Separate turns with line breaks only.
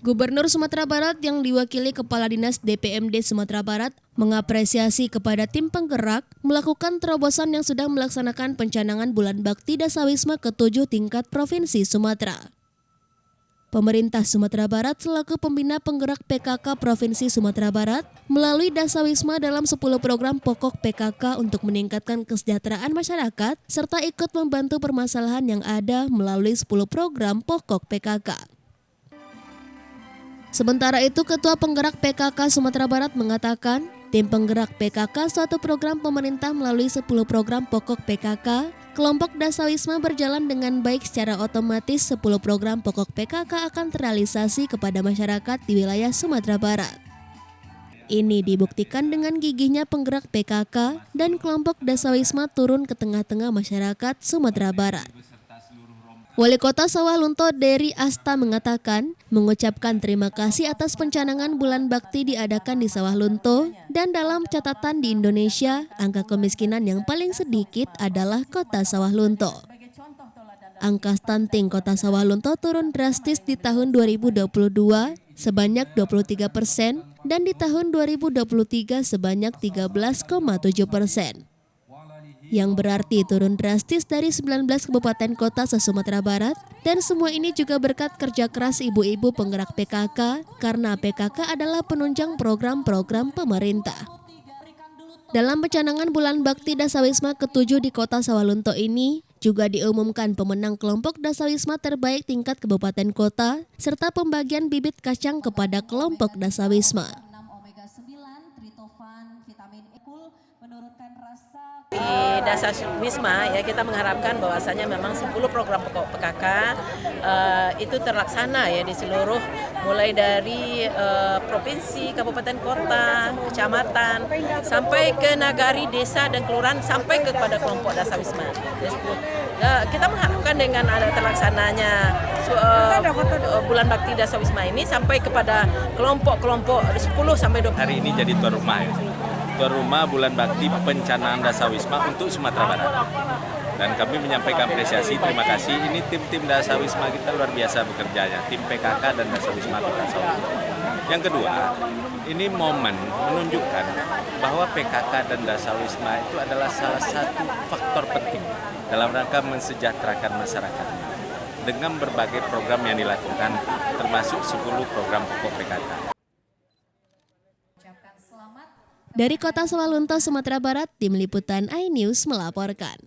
Gubernur Sumatera Barat yang diwakili Kepala Dinas DPMD Sumatera Barat mengapresiasi kepada tim penggerak melakukan terobosan yang sedang melaksanakan pencanangan Bulan Bakti Dasawisma ke-7 tingkat Provinsi Sumatera. Pemerintah Sumatera Barat selaku pembina penggerak PKK Provinsi Sumatera Barat melalui Dasawisma dalam 10 program pokok PKK untuk meningkatkan kesejahteraan masyarakat serta ikut membantu permasalahan yang ada melalui 10 program pokok PKK. Sementara itu, Ketua Penggerak PKK Sumatera Barat mengatakan, tim penggerak PKK suatu program pemerintah melalui 10 program pokok PKK, kelompok Dasawisma berjalan dengan baik secara otomatis 10 program pokok PKK akan terrealisasi kepada masyarakat di wilayah Sumatera Barat. Ini dibuktikan dengan gigihnya penggerak PKK dan kelompok Dasawisma turun ke tengah-tengah masyarakat Sumatera Barat. Wali Kota Sawalunto Dery Asta mengatakan, mengucapkan terima kasih atas pencanangan Bulan Bakti diadakan di Sawalunto dan dalam catatan di Indonesia, angka kemiskinan yang paling sedikit adalah Kota Sawalunto. Angka stunting Kota Sawalunto turun drastis di tahun 2022 sebanyak 23% dan di tahun 2023 sebanyak 13,7%. Yang berarti turun drastis dari 19 kabupaten kota se-Sumatera Barat, dan semua ini juga berkat kerja keras ibu-ibu penggerak PKK karena PKK adalah penunjang program-program pemerintah. Dalam pencanangan Bulan Bakti Dasawisma ke-7 di Kota Sawalunto ini juga diumumkan pemenang kelompok Dasawisma terbaik tingkat kabupaten kota serta pembagian bibit kacang kepada kelompok Dasawisma.
Di Dasawisma ya kita mengharapkan bahwasanya memang 10 program pokok PKK itu terlaksana ya di seluruh mulai dari provinsi, kabupaten kota, kecamatan sampai ke nagari, desa dan kelurahan sampai kepada kelompok Dasawisma. Kita mengharapkan dengan ada terlaksananya Bulan Bakti Dasawisma ini sampai kepada kelompok-kelompok 10 sampai 20.
Hari ini jadi tuan rumah ya. Tuan rumah Bulan Bakti Pencanangan Dasawisma untuk Sumatera Barat. Dan kami menyampaikan apresiasi, terima kasih. Ini tim-tim Dasawisma kita luar biasa bekerjanya, tim PKK dan Dasawisma Kota Sawalunto. Yang kedua, ini momen menunjukkan bahwa PKK dan Dasawisma itu adalah salah satu faktor penting dalam rangka mensejahterakan masyarakat dengan berbagai program yang dilakukan, termasuk 10 program pokok PKK.
Dari Kota Sawalunto, Sumatera Barat, Tim Liputan iNews melaporkan.